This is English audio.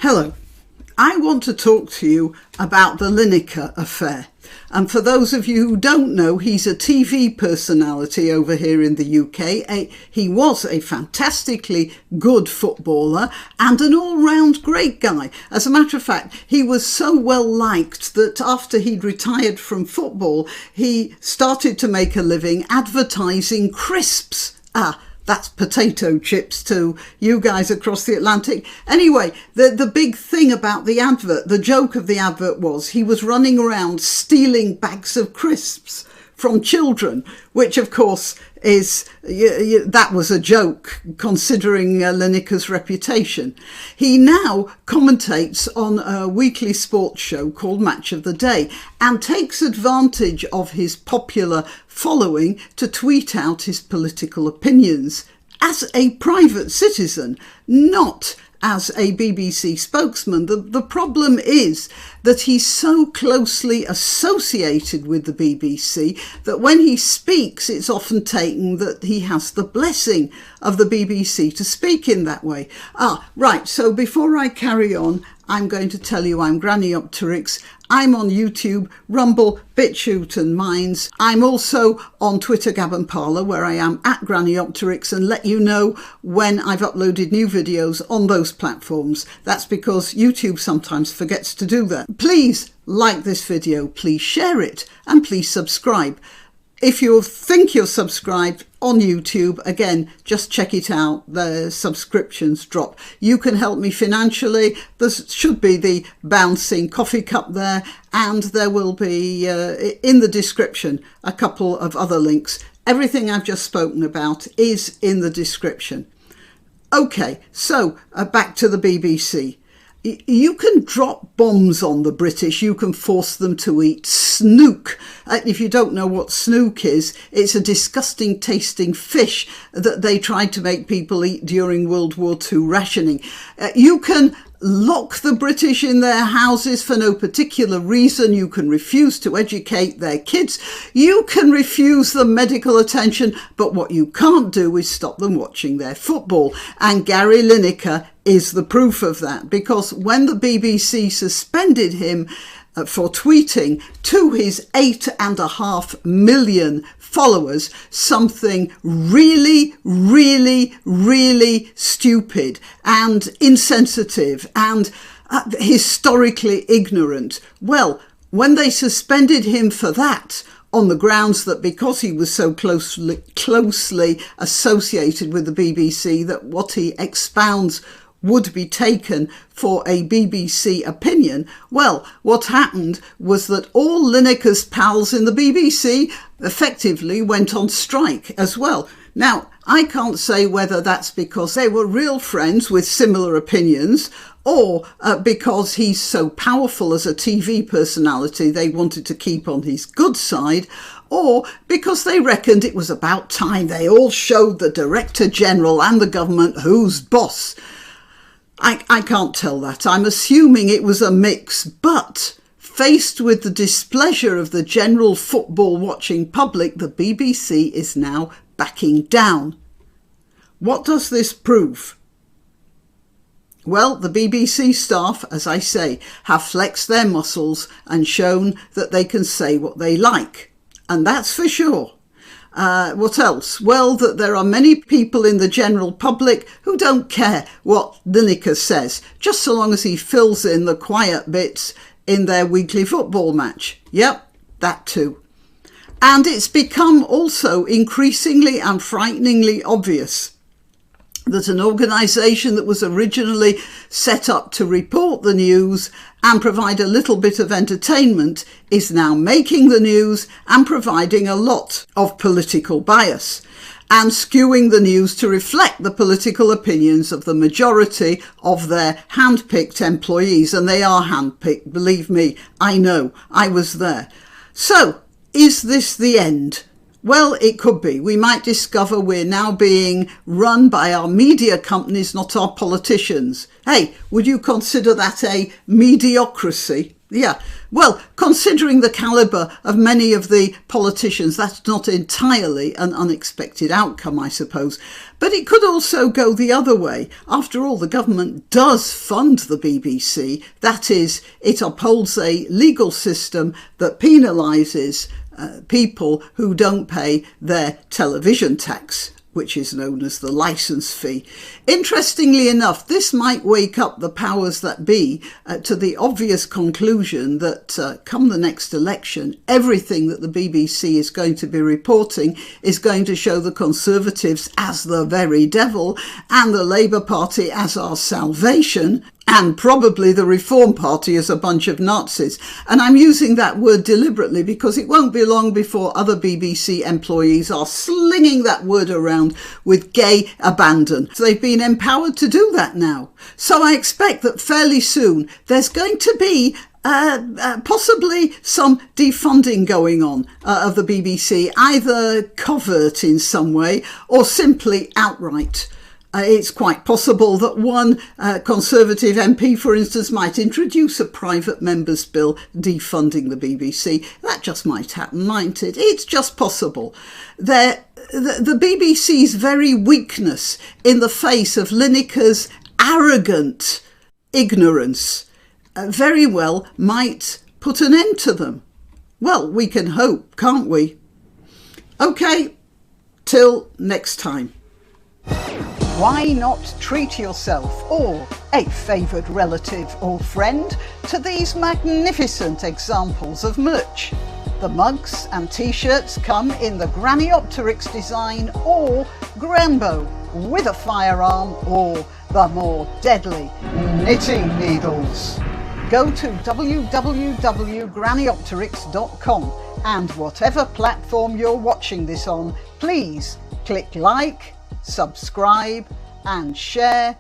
Hello, I want to talk to you about the Lineker affair. And for those of you who don't know, he's a TV personality over here in the UK. He was a fantastically good footballer and an all-round great guy. As a matter of fact, he was so well liked that after he'd retired from football, he started to make a living advertising crisps. That's potato chips to you guys across the Atlantic. Anyway, the big thing about the advert, the joke of the advert was he was running around stealing bags of crisps from children, which of course is, that was a joke considering Lineker's reputation. He now commentates on a weekly sports show called Match of the Day and takes advantage of his popular following to tweet out his political opinions as a private citizen, not as a BBC spokesman. The problem is that he's so closely associated with the BBC that when he speaks, it's often taken that he has the blessing of the BBC to speak in that way. Right, so before I carry on, I'm going to tell you I'm granniopteryx. I'm on YouTube, Rumble, BitChute and Minds. I'm also on Twitter, Gab and Parler, where I am at granniopteryx, and let you know when I've uploaded new videos on those platforms. That's because YouTube sometimes forgets to do that. Please like this video, please share it, and please subscribe. If you think you're subscribed on YouTube, again, just check it out. The subscriptions drop. You can help me financially. There should be the bouncing coffee cup there, and there will be in the description a couple of other links. Everything I've just spoken about is in the description. Okay, so back to the BBC. You can drop bombs on the British, you can force them to eat snook. If you don't know what snook is, it's a disgusting tasting fish that they tried to make people eat during World War II rationing. You can lock the British in their houses for no particular reason. You can refuse to educate their kids. You can refuse them medical attention, but what you can't do is stop them watching their football. And Gary Lineker is the proof of that, because when the BBC suspended him for tweeting to his 8.5 million followers something really, really, really stupid and insensitive and historically ignorant. Well, when they suspended him for that, on the grounds that because he was so closely associated with the BBC, that what he expounds would be taken for a BBC opinion, well, what happened was that all Lineker's pals in the BBC effectively went on strike as well. Now, I can't say whether that's because they were real friends with similar opinions, or because he's so powerful as a TV personality they wanted to keep on his good side, or because they reckoned it was about time they all showed the Director General and the government who's boss. I can't tell that. I'm assuming it was a mix, but faced with the displeasure of the general football watching public, the BBC is now backing down. What does this prove? Well, the BBC staff, as I say, have flexed their muscles and shown that they can say what they like. And that's for sure. What else? Well, that there are many people in the general public who don't care what Lineker says, just so long as he fills in the quiet bits in their weekly football match. Yep, that too. And it's become also increasingly and frighteningly obvious that an organisation that was originally set up to report the news and provide a little bit of entertainment is now making the news and providing a lot of political bias and skewing the news to reflect the political opinions of the majority of their hand-picked employees. And they are hand-picked, believe me, I know, I was there. So, is this the end? Well, it could be. We might discover we're now being run by our media companies, not our politicians. Hey, would you consider that a mediocrity? Yeah, well, considering the calibre of many of the politicians, that's not entirely an unexpected outcome, I suppose. But it could also go the other way. After all, the government does fund the BBC. That is, it upholds a legal system that penalises people who don't pay their television tax, which is known as the licence fee. Interestingly enough, this might wake up the powers that be to the obvious conclusion that come the next election, everything that the BBC is going to be reporting is going to show the Conservatives as the very devil and the Labour Party as our salvation, and probably the Reform Party as a bunch of Nazis. And I'm using that word deliberately because it won't be long before other BBC employees are slinging that word around with gay abandon. So they've been empowered to do that now. So I expect that fairly soon there's going to be possibly some defunding going on of the BBC, either covert in some way or simply outright. It's quite possible that one Conservative MP, for instance, might introduce a private member's bill defunding the BBC. That just might happen, mightn't it? It's just possible. The BBC's very weakness in the face of Lineker's arrogant ignorance very well might put an end to them. Well, we can hope, can't we? OK, till next time. Why not treat yourself or a favoured relative or friend to these magnificent examples of merch? The mugs and t-shirts come in the granniopteryx design or Grambo with a firearm or the more deadly knitting needles. Go to www.granniopteryx.com and whatever platform you're watching this on, please click like, subscribe and share.